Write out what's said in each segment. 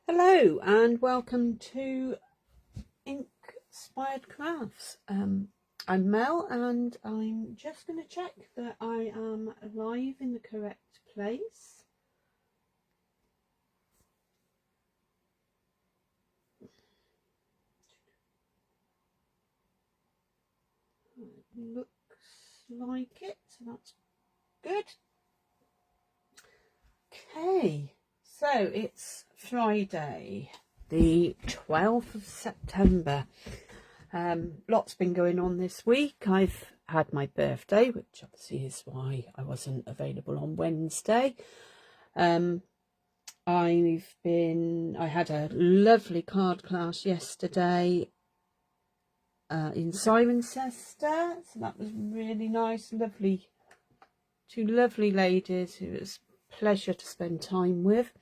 Hello and welcome to Inspired Crafts. I'm Mel and I'm just going to check that I am live in the correct place. It looks like it, so that's good. Okay, so it's Friday, the 12th of September. Lots been going on this week. I've had my birthday, which obviously is why I wasn't available on Wednesday. I had a lovely card class yesterday in Cirencester, so that was really nice. Two lovely ladies who it was a pleasure to spend time with.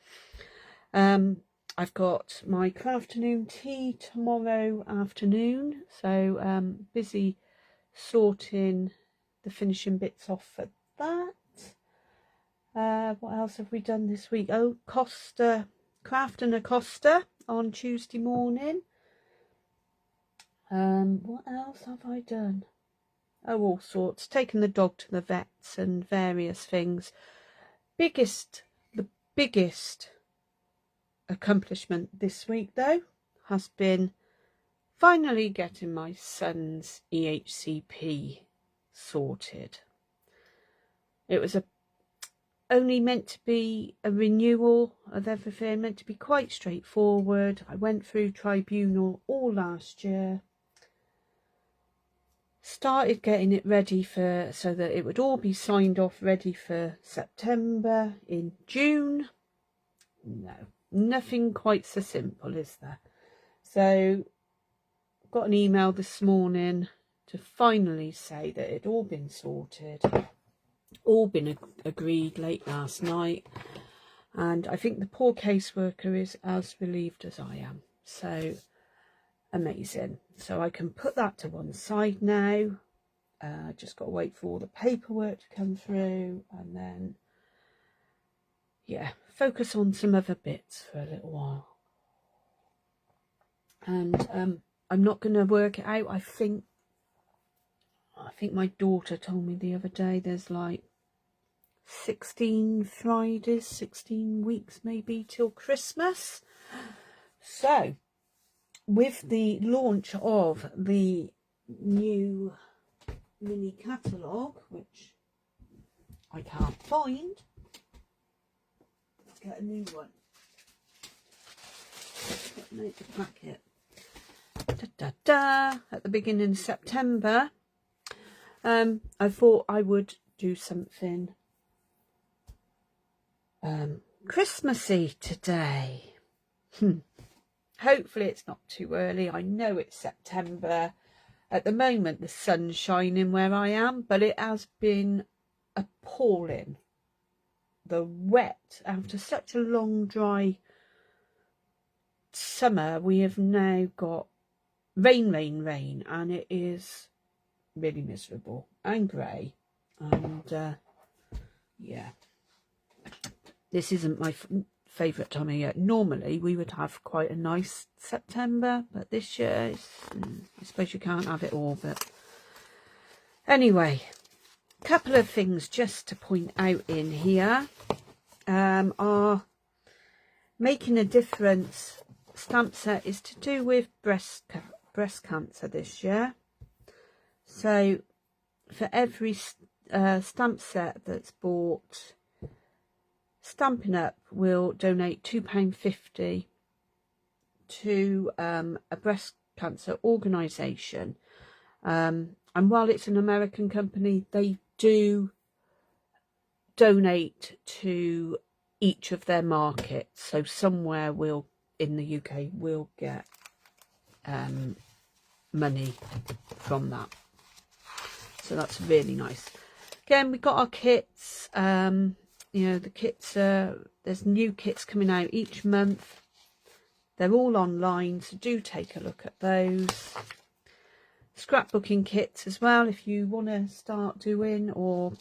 I've got my crafternoon tea tomorrow afternoon, so busy sorting the finishing bits off for that. What else have we done this week? Oh, Craft and a Costa on Tuesday morning. What else have I done? Oh, all sorts. Taken the dog to the vets and various things. The biggest accomplishment this week, though, has been finally getting my son's EHCP sorted. It was only meant to be a renewal of everything, meant to be quite straightforward. I went through tribunal all last year, started getting it ready so that it would all be signed off ready for September. In June, no, nothing quite so simple, is there? So got an email this morning to finally say that it had all been sorted, all been agreed late last night, and I think the poor caseworker is as relieved as I am. So amazing. So I can put that to one side now. Just got to wait for all the paperwork to come through, and then focus on some other bits for a little while. And I'm not going to work it out. I think my daughter told me the other day there's like 16 Fridays, 16 weeks maybe till Christmas. So with the launch of the new mini catalogue, which I can't find, let's get a new one. Make the packet. At the beginning of September, I thought I would do something Christmassy today. Hopefully it's not too early. I know it's September. At the moment the sun's shining where I am, but it has been appalling. The wet, after such a long dry summer, we have now got rain, and it is really miserable and grey. And this isn't my favourite time of year. Normally we would have quite a nice September, but this year I suppose you can't have it all. But anyway, a couple of things just to point out in here. Our Making a Difference stamp set is to do with breast cancer this year. So for every stamp set that's bought, Stampin Up will donate £2.50 to a breast cancer organisation. And while it's an American company, they do donate to each of their markets. So somewhere in the UK will get money from that. So that's really nice. Again, we got our kits. The kits there's new kits coming out each month. They're all online, so do take a look at those. Scrapbooking kits as well, if you want to start doing or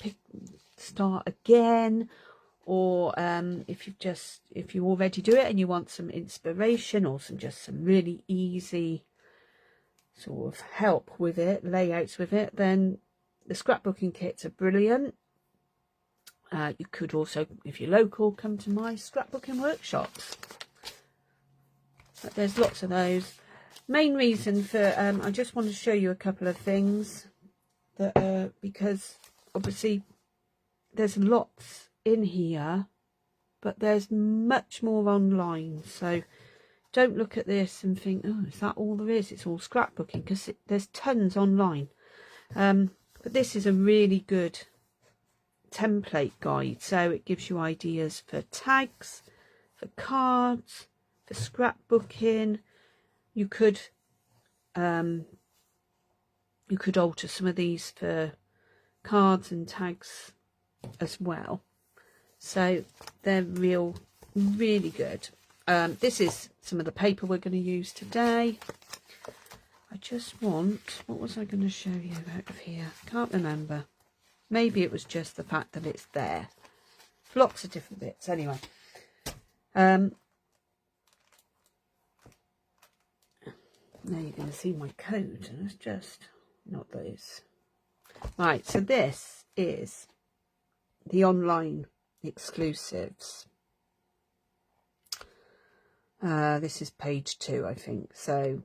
start again, or if you already do it and you want some inspiration or some really easy sort of help with it, layouts with it, then the scrapbooking kits are brilliant. You could also, if you're local, come to my scrapbooking workshops. But there's lots of those. Main reason for I just want to show you a couple of things that because obviously there's lots in here, but there's much more online. So don't look at this and think, oh, is that all there is? It's all scrapbooking, because there's tons online. But this is a really good template guide. So it gives you ideas for tags, for cards, for scrapbooking. You could alter some of these for cards and tags as well. So they're really good. This is some of the paper we're going to use today. I just want, what was I going to show you out of here? Can't remember. Maybe it was just the fact that it's there. Lots of different bits. Anyway. Now you're going to see my code, and it's just not those. Right, so this is the online exclusives. This is page 2, I think. So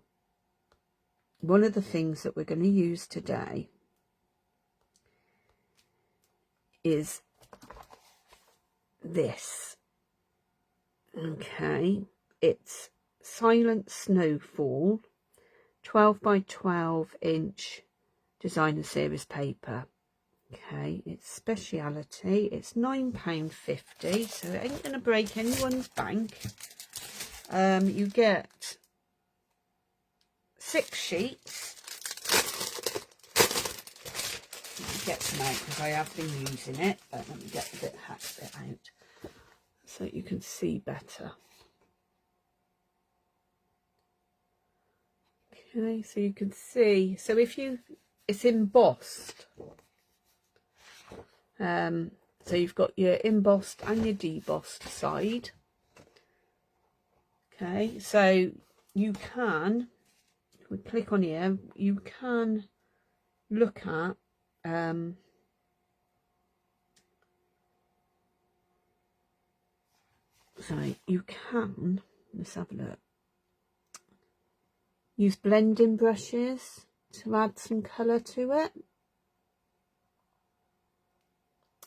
one of the things that we're going to use today is this. Okay, it's Silent Snowfall, 12 by 12 inch designer series paper. Okay, it's speciality. It's £9.50, so it ain't gonna break anyone's bank. You get 6 sheets. Let me get some out because I have been using it, but let me get the hacked bit out so you can see better. Okay, so you can see, so it's embossed. So you've got your embossed and your debossed side. Okay, so you can, if we click on here, you can look at let's have a look. Use blending brushes to add some colour to it.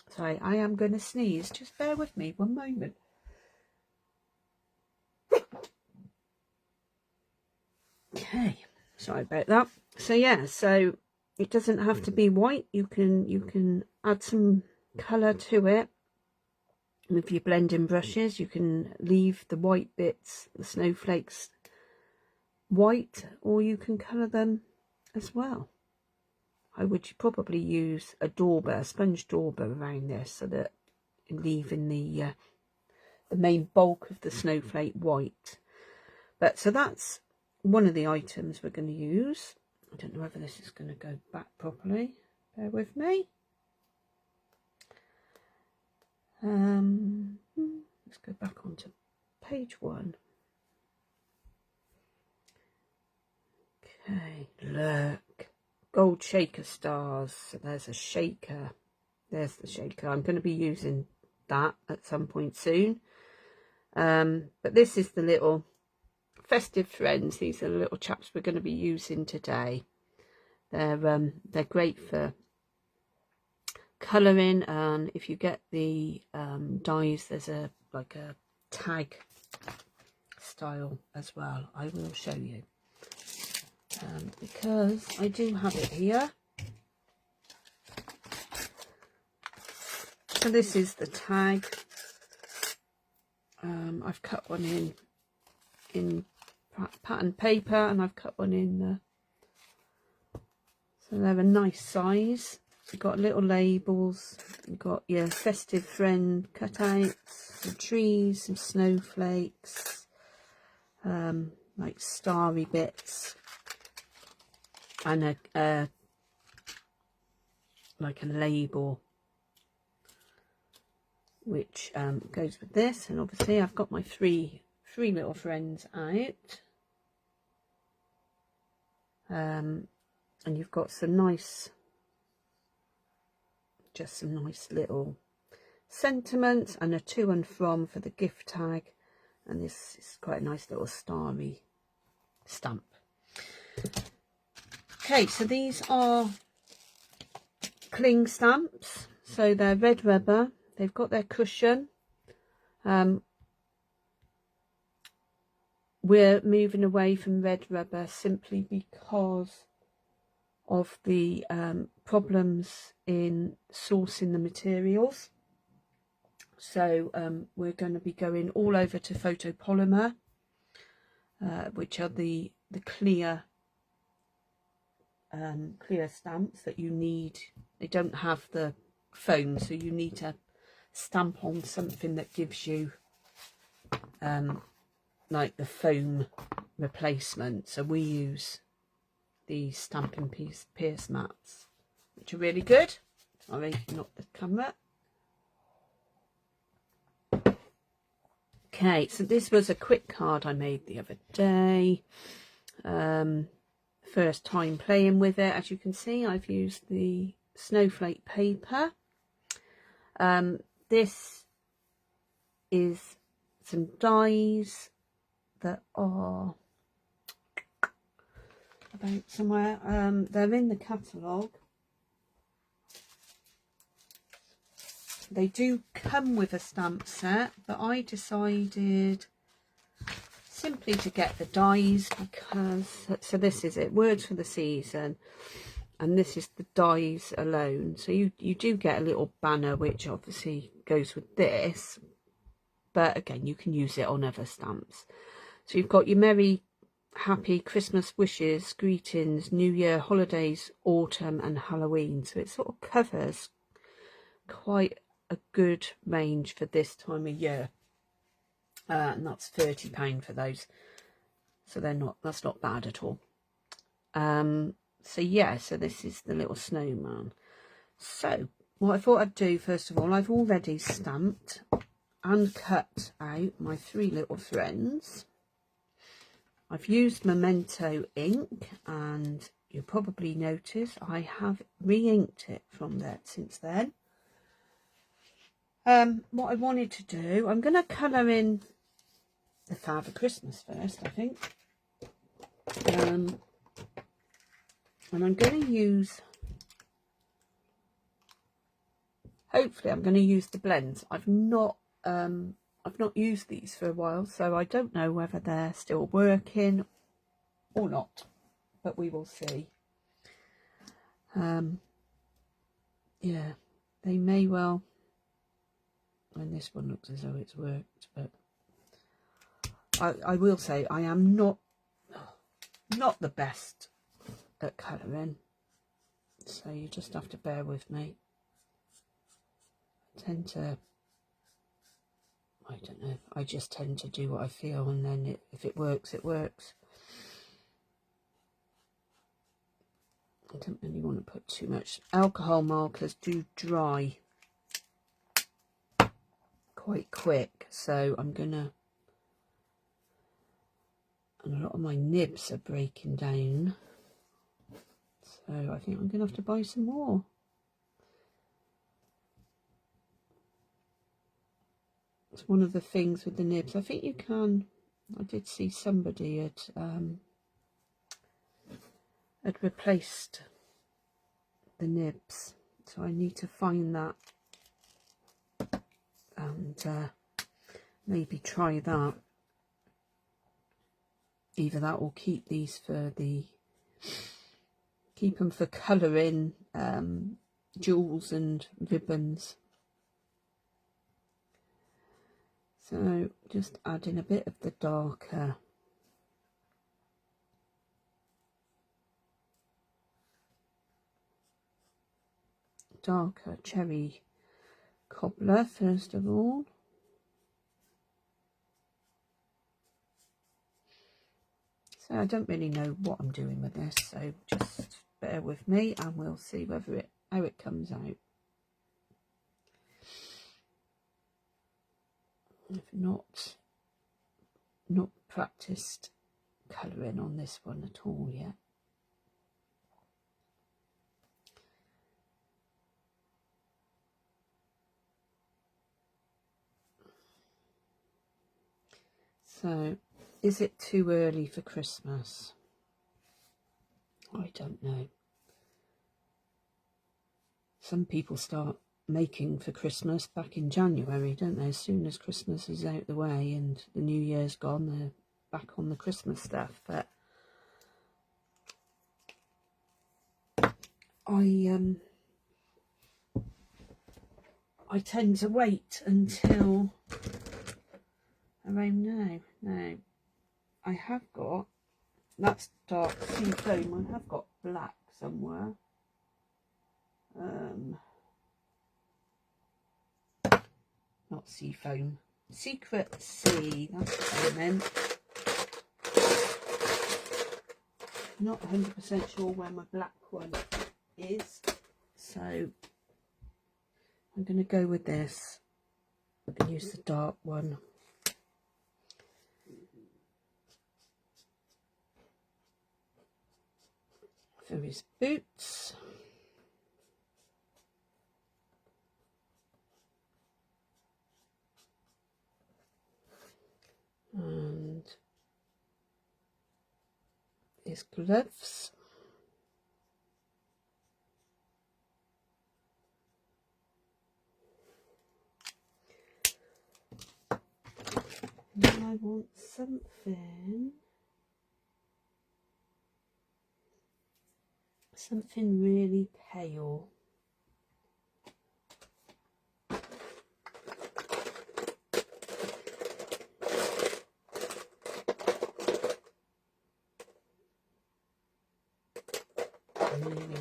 Sorry, I am going to sneeze. Just bear with me one moment. Okay, sorry about that. So yeah, so it doesn't have to be white. You can add some colour to it with your blending brushes. You can leave the white bits, the snowflakes, white, or you can colour them as well. I would probably use a dauber, a sponge dauber around this, so that leaving the main bulk of the snowflake white. But so that's one of the items we're going to use. I don't know whether this is going to go back properly. Bear with me. Let's go back onto page 1. Okay, look, gold shaker stars. So there's a shaker. There's the shaker. I'm going to be using that at some point soon. But this is the little festive friends. These are the little chaps we're going to be using today. They're great for colouring, and if you get the dies, there's like a tag style as well. I will show you. Because I do have it here. So this is the tag. I've cut one in pattern paper, and I've cut one in so they're a nice size. So you've got little labels, you've got your festive friend cutouts, some trees, some snowflakes, like starry bits, and like a label which goes with this. And obviously I've got my three little friends out. And you've got some nice, just some nice little sentiments and a to and from for the gift tag. And this is quite a nice little starry stamp. Okay, so these are cling stamps. So they're red rubber. They've got their cushion. We're moving away from red rubber simply because of the problems in sourcing the materials. So we're going to be going all over to photopolymer, which are the clear clear stamps that you need. They don't have the foam, so you need to stamp on something that gives you like the foam replacement. So we use these Stampin' Pierce mats, which are really good. Sorry, not the camera. Okay, so this was a quick card I made the other day. First time playing with it. As you can see, I've used the snowflake paper. This is some dies that are about somewhere. They're in the catalogue. They do come with a stamp set, but I decided simply to get the dies because, so this is it, Words for the Season, and this is the dies alone. So you do get a little banner which obviously goes with this, but again you can use it on other stamps. So you've got your merry, happy Christmas wishes, greetings, New Year, holidays, autumn and Halloween. So it sort of covers quite a good range for this time of year. And that's £30 for those. So that's not bad at all. So yeah, so this is the little snowman. So what I thought I'd do, first of all, I've already stamped and cut out my three little friends. I've used Memento ink, and you'll probably notice I have re-inked it from that since then. What I wanted to do, I'm going to colour in the Father Christmas first, I think. And I'm going to use, hopefully I'm going to use the blends. I've not used these for a while, so I don't know whether they're still working or not, but we will see. Yeah, they may well, and this one looks as though it's worked, but I will say I am not the best at colouring, so you just have to bear with me. I tend to, I don't know, I just tend to do what I feel, and then if it works, it works. I don't really want to put too much. Alcohol markers do dry quite quick, so I'm gonna, and a lot of my nibs are breaking down, so I think I'm gonna have to buy some more. It's one of the things with the nibs. I think you can, I did see somebody had replaced the nibs, so I need to find that and maybe try that. Either that or keep these for keep them for colouring jewels and ribbons. So just adding a bit of the darker cherry cobbler first of all. So I don't really know what I'm doing with this, so just bear with me and we'll see how it comes out. I've not practiced colouring on this one at all yet. So, is it too early for Christmas? I don't know. Some people start making for Christmas back in January, don't they? As soon as Christmas is out the way and the New Year's gone, they're back on the Christmas stuff. But I tend to wait until around now. Now, I have got, that's dark sea foam, I have got black somewhere. Not sea foam, Secret Sea, that's what I meant. Not 100% sure where my black one is, so I'm going to go with this and use the dark one. For his boots. And his gloves. And I want something really pale.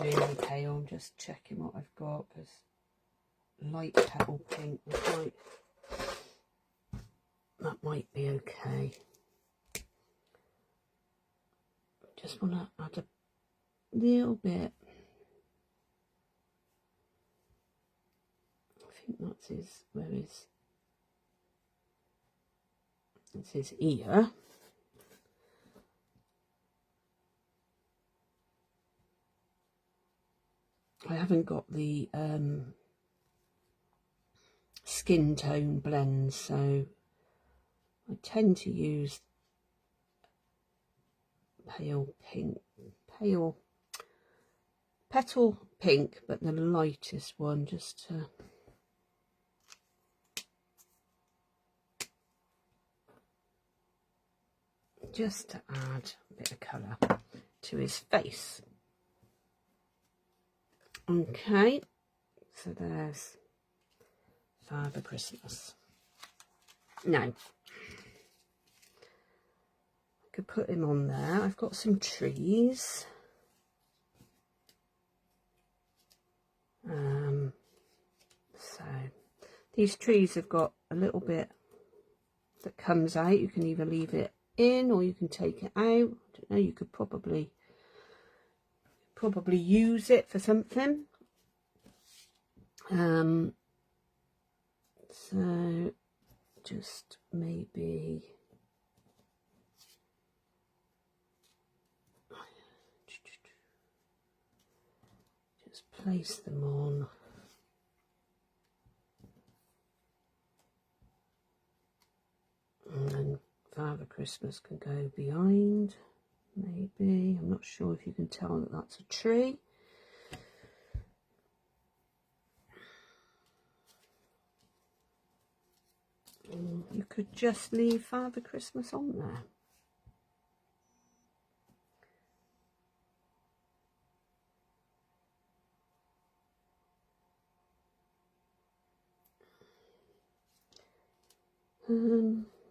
Really pale. I'm just checking what I've got, because light pebble pink that might be okay. Just want to add a little bit. I think that's that's his ear. I haven't got the skin tone blend, so I tend to use pale petal pink, but the lightest one, just to add a bit of colour to his face. Okay, so there's Father Christmas. Now, I could put him on there. I've got some trees. So these trees have got a little bit that comes out. You can either leave it in or you can take it out. I don't know, you could probably use it for something. So just maybe just place them on. And then Father Christmas can go behind, maybe. I'm not sure if you can tell that that's a tree. You could just leave Father Christmas on there.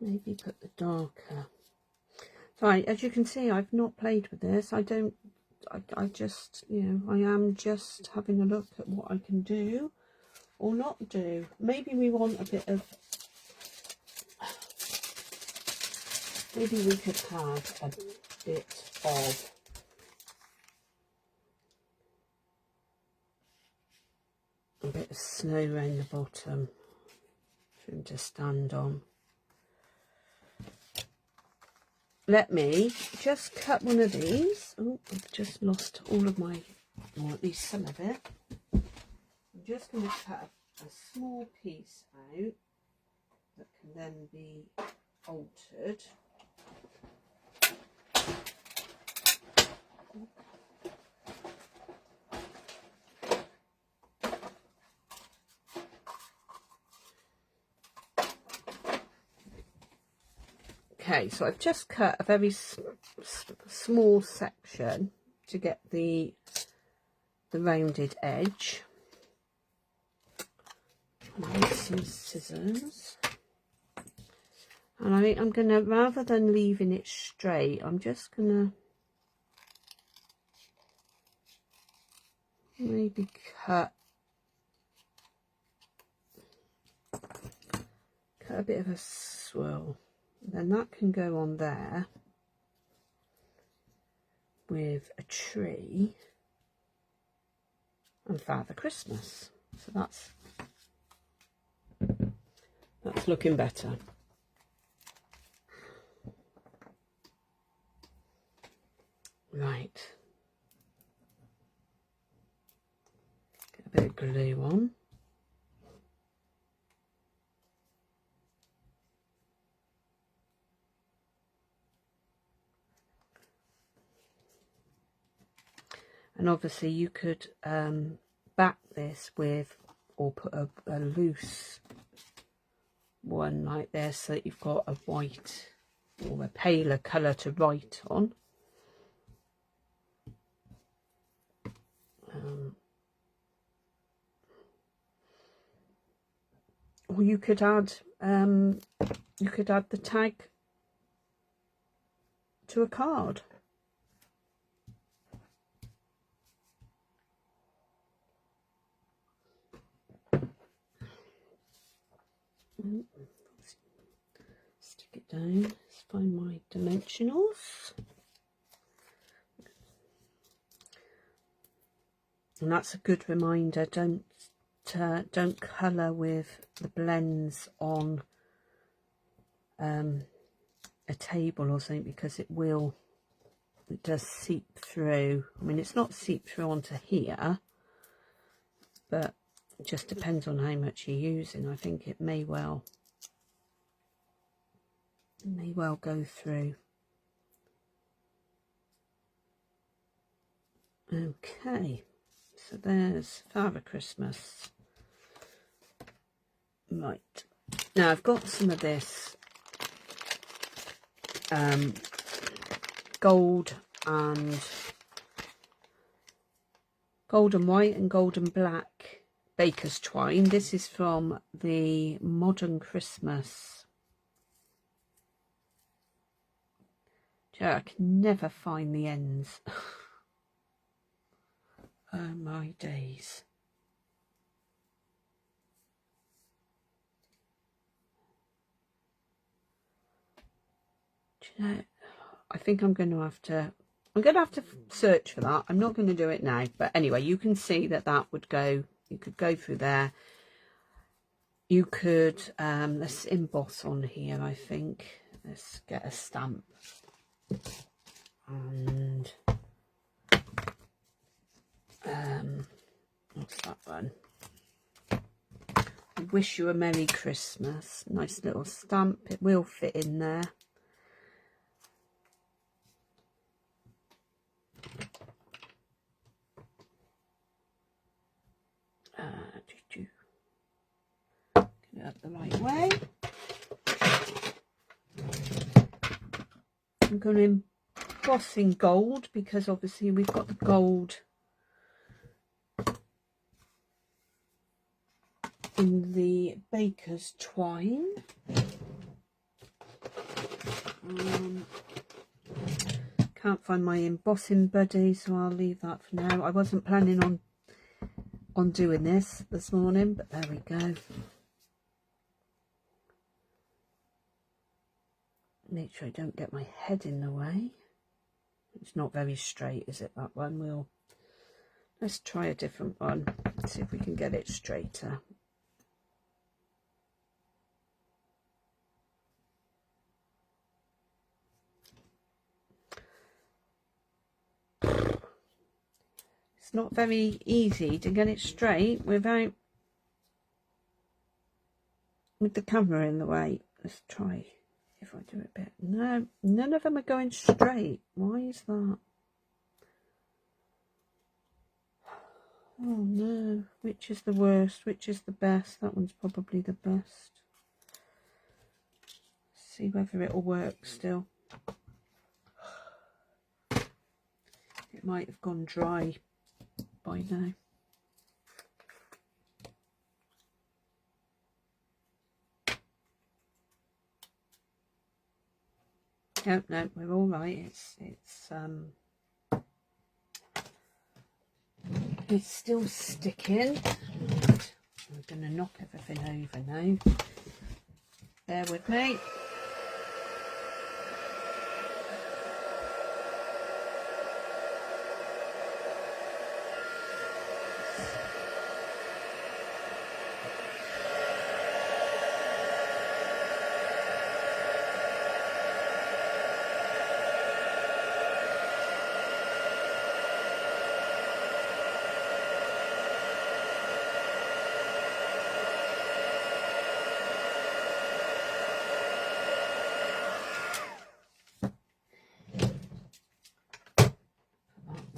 Maybe put the darker. Right, as you can see, I've not played with this. I just, you know, I am just having a look at what I can do or not do. Maybe we want a bit of, maybe we could have a bit of snow around the bottom for him to stand on. let me just cut one of these. Oh, I've just lost all of my, or at least some of it. I'm just going to cut a small piece out that can then be altered. Okay, so I've just cut a very small section to get the rounded edge. I need some scissors. And I think I'm going to, rather than leaving it straight, I'm just going to maybe cut a bit of a swirl. Then that can go on there with a tree and Father Christmas. So that's looking better. Right. Get a bit of glue on. And obviously you could back this with, or put a loose one like this, so that you've got a white or a paler colour to write on. Or you could add the tag to a card. Stick it down. Let's find my dimensionals. And that's a good reminder, don't colour with the blends on a table or something, because it does seep through. I mean, it's not seep through onto here, but it just depends on how much you're using. I think it may well go through. Okay, so there's Father Christmas. Right, now I've got some of this gold and white and gold and black baker's twine. This is from the Modern Christmas. I can never find the ends. Oh my days. Do you know, I think I'm going to have to search for that. I'm not going to do it now, but anyway, you can see that would go, you could go through there. You could let's emboss on here. I think let's get a stamp, and what's that one? Wish you a Merry Christmas. Nice little stamp. It will fit in there. Get it up the right way. I'm going to emboss in gold, because obviously we've got the gold in the baker's twine. Can't find my embossing buddy, so I'll leave that for now. I wasn't planning on doing this morning, but there we go. Make sure I don't get my head in the way. It's not very straight, is it, that one? Let's try a different one. Let's see if we can get it straighter. It's not very easy to get it straight with the camera in the way. Let's try if I do it a bit. No, none of them are going straight. Why is that? Oh no, which is the worst? Which is the best? That one's probably the best. See whether it'll work still. It might have gone dry by now. No, we're all right. It's still sticking. I'm going to knock everything over now. Bear with me.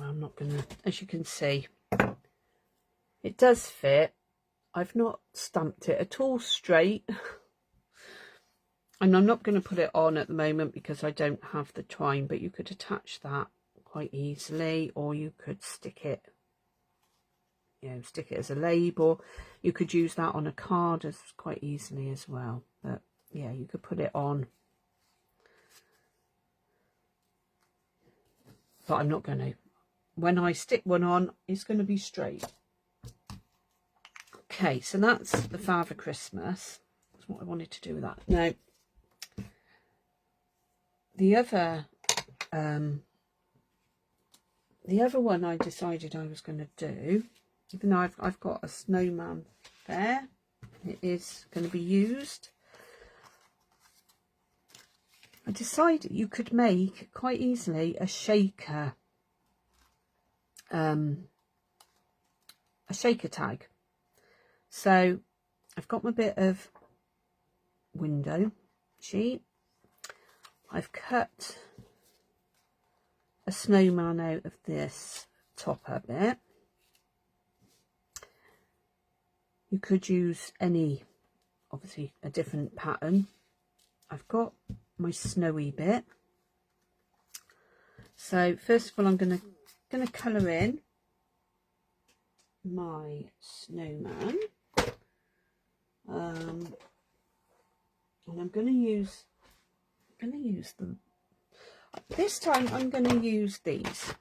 I'm not gonna, as you can see, it does fit. I've not stamped it at all straight, and I'm not going to put it on at the moment because I don't have the twine, but you could attach that quite easily, or you could stick it, stick it as a label. You could use that on a card as quite easily as well, but yeah, you could put it on. But I'm not going to. When I stick one on, it's going to be straight. Okay, so that's the Father Christmas. That's what I wanted to do with that. Now, the other one I decided I was going to do, even though I've got a snowman there, it is going to be used. I decided you could make quite easily a shaker tag. So I've got my bit of window sheet. I've cut a snowman out of this topper bit. You could use obviously a different pattern. I've got my snowy bit. So first of all, I'm going to colour in my snowman, and I'm going to use them. This time I'm going to use these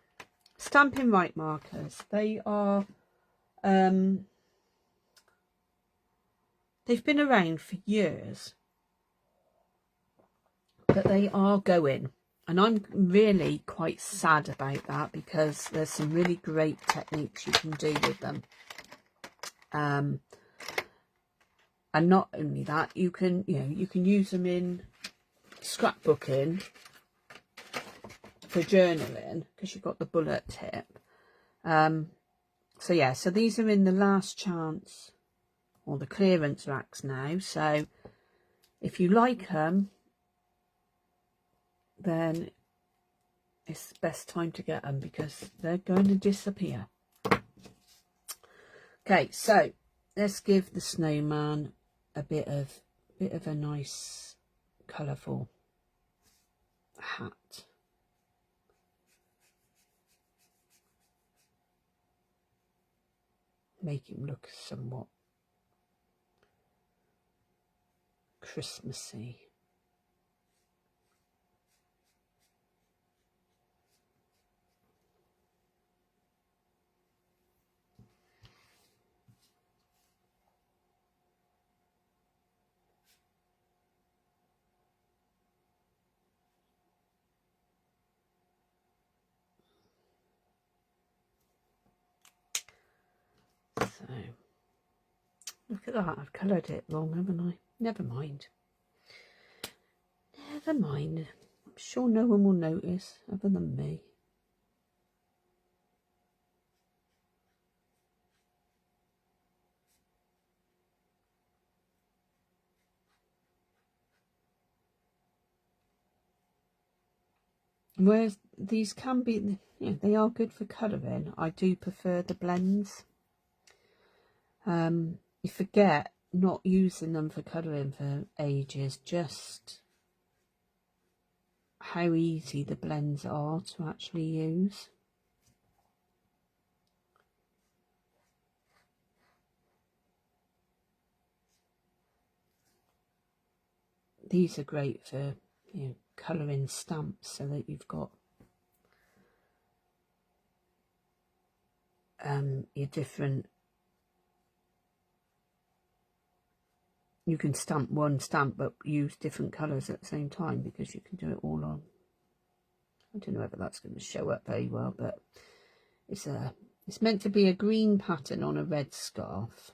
Stampin' Up markers. They are they've been around for years, but they are going. And I'm really quite sad about that, because there's some really great techniques you can do with them. And not only that, you can use them in scrapbooking for journaling, because you've got the bullet tip. So yeah, so these are in the last chance or the clearance racks now. So if you like them, then it's the best time to get them, because they're going to disappear. Okay, so let's give the snowman a bit of a nice colourful hat. Make him look somewhat Christmassy. So, look at that, I've coloured it wrong, haven't I? Never mind. Never mind. I'm sure no one will notice other than me. Whereas these can be, they are good for colouring. I do prefer the blends. You forget not using them for colouring for ages, just how easy the blends are to actually use. These are great for colouring stamps, so that you've got your different, you can stamp one stamp but use different colours at the same time, because you can do it all on, I don't know whether that's going to show up very well, but it's meant to be a green pattern on a red scarf.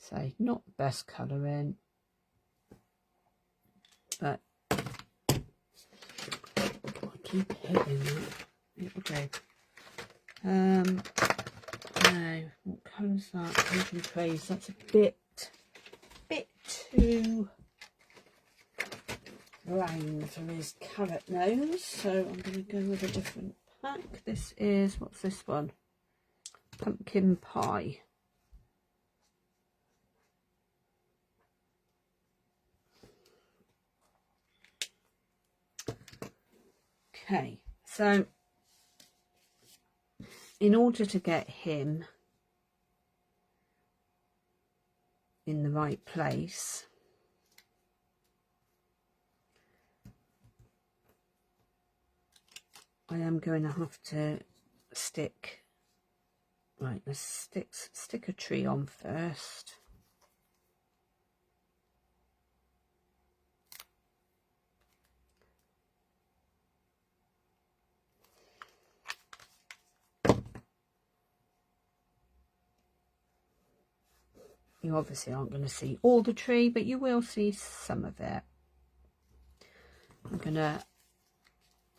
So not the best colouring, but I'll keep hitting that. It will go. Now, what colour's that? Open Praise. That's a bit too brown for his carrot nose, so I'm going to go with a different pack. This is, what's this one? Pumpkin Pie. Okay, so in order to get him in the right place, I am going to have to stick, right, let's stick a tree on first. You obviously aren't going to see all the tree, but you will see some of it. I'm going to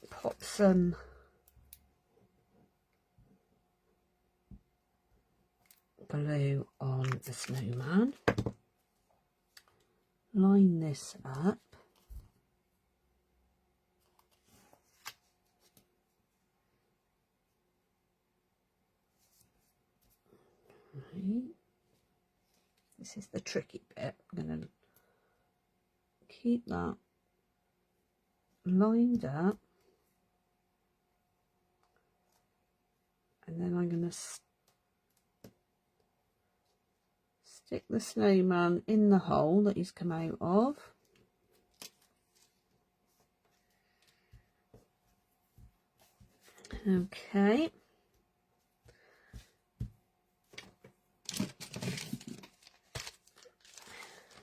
pop some glue on the snowman. Line this up. Right. This is the tricky bit. I'm going to keep that lined up, and then I'm going to stick the snowman in the hole that he's come out of. Okay.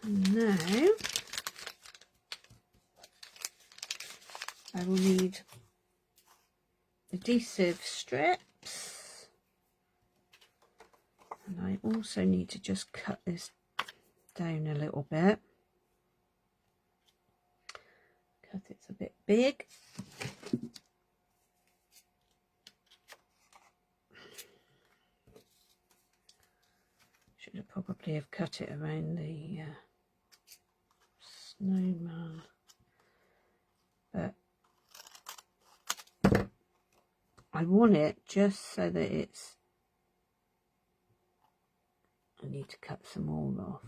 Now I will need adhesive strips, and I also need to just cut this down a little bit because it's a bit big. Should have probably have cut it around the snowman, but I want it just so that it's, I need to cut some more off.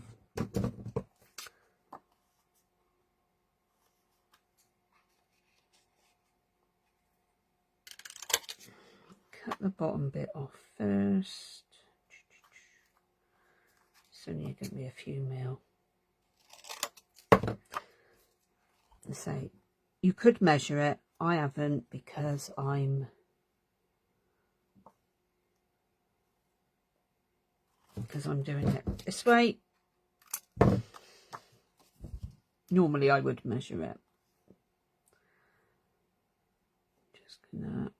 Cut the bottom bit off first. It's only going to be a few mil. So you could measure it. I haven't, because I'm doing it this way. Normally I would measure it. Just gonna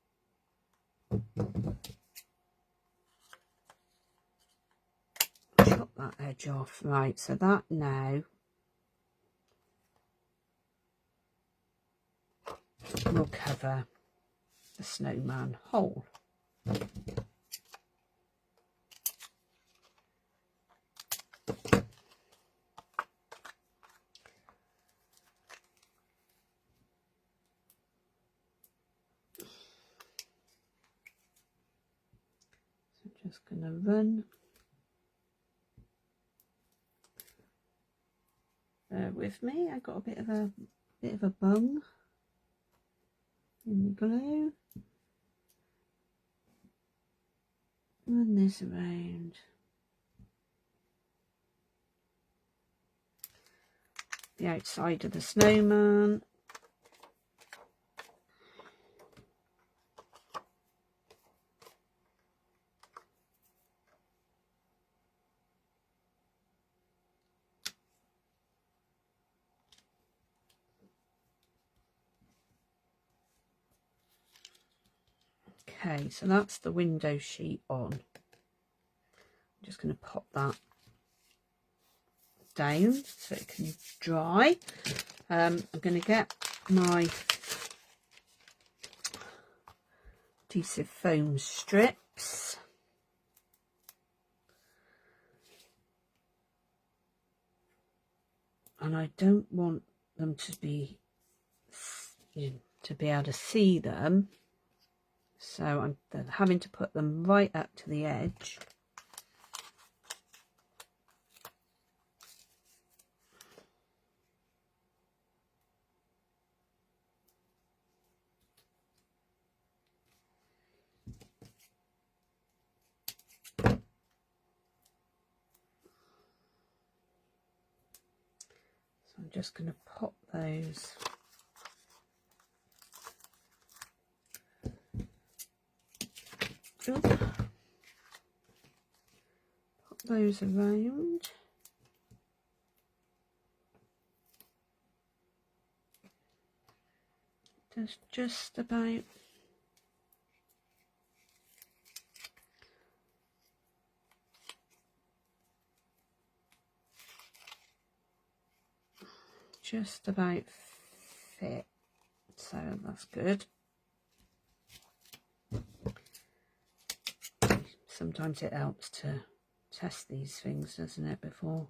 chop that edge off. Right, so that now will cover the snowman hole. just going to run. Bear with me, I got a bit of a bung in the glue. Run this around. The outside of the snowman. Okay, so that's the window sheet on. I'm just going to pop that down so it can dry. I'm going to get my adhesive foam strips. And I don't want them to be, to be able to see them. So I'm having to put them right up to the edge. So I'm just going to pop those pop those around. Just about fit, so that's good. Sometimes it helps to test these things, doesn't it, before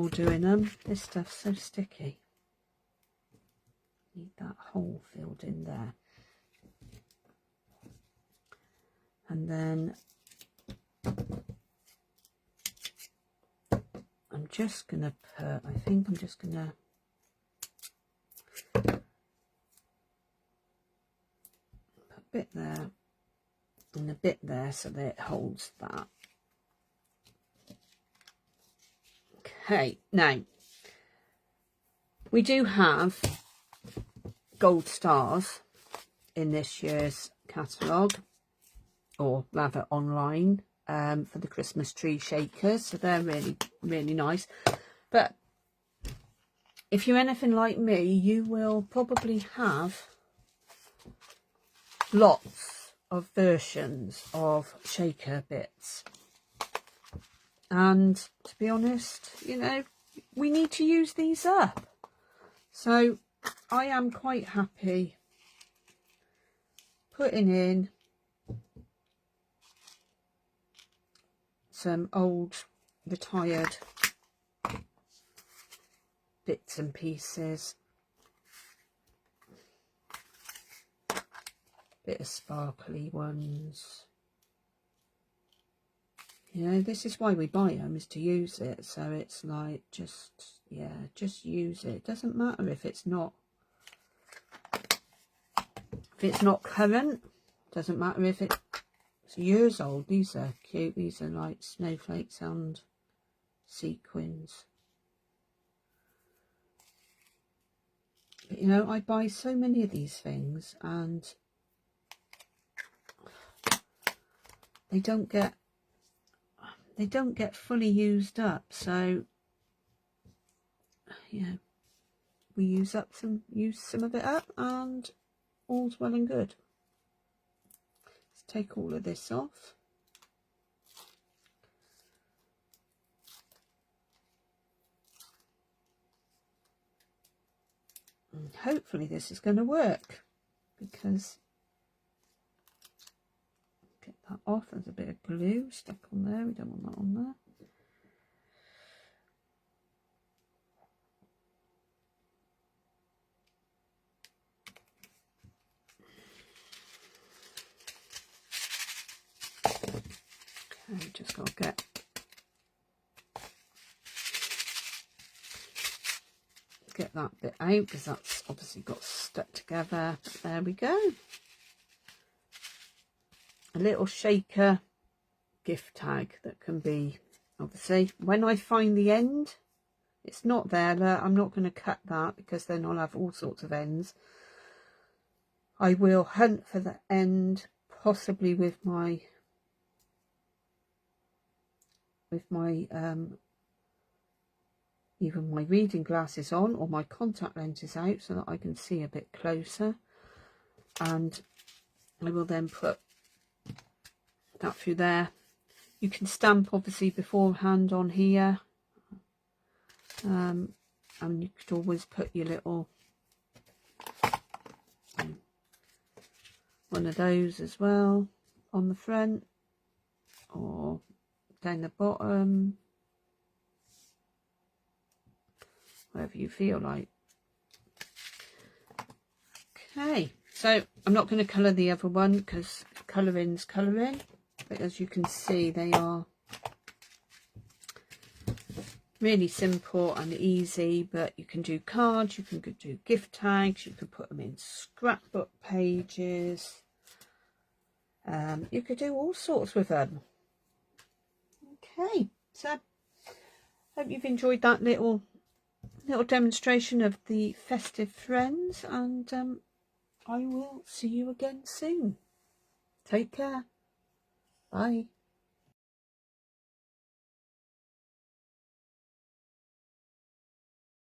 doing them. This stuff's so sticky. Need that hole filled in there. And then I'm just going to put, I think I'm just going to put a bit there and a bit there so that it holds that. Okay, now we do have gold stars in this year's catalogue, or rather online, for the Christmas tree shakers, so they're really nice. But if you're anything like me, you will probably have lots of versions of shaker bits, and to be honest, you know, we need to use these up. So I am quite happy putting in some old retired bits and pieces, bit of sparkly ones. You know, this is why we buy them, is to use it. So it's like, just use it. It doesn't matter if it's not current. Doesn't matter if it's years old. These are cute. These are like snowflakes and sequins. But, you know, I buy so many of these things and they don't get fully used up. So yeah, we use some of it up, and all's well and good. Let's take all of this off. And hopefully this is going to work, because get that off. There's a bit of glue stuck on there. We don't want that on there. just got to get that bit out because that's obviously got stuck together. But there we go. A little shaker gift tag that can be, obviously, when I find the end, it's not there. I'm not going to cut that because then I'll have all sorts of ends. I will hunt for the end, possibly with my either my reading glasses on or my contact lenses out so that I can see a bit closer, and I will then put that through there. You can stamp obviously beforehand on here, and you could always put your little one of those as well on the front or down the bottom, wherever you feel like. Okay, so I'm not going to colour the other one because colouring's colouring, but as you can see they are really simple and easy. But you can do cards, you can do gift tags, you can put them in scrapbook pages, you could do all sorts with them. Okay, so hope you've enjoyed that little demonstration of the festive friends, and I will see you again soon. Take care. Bye.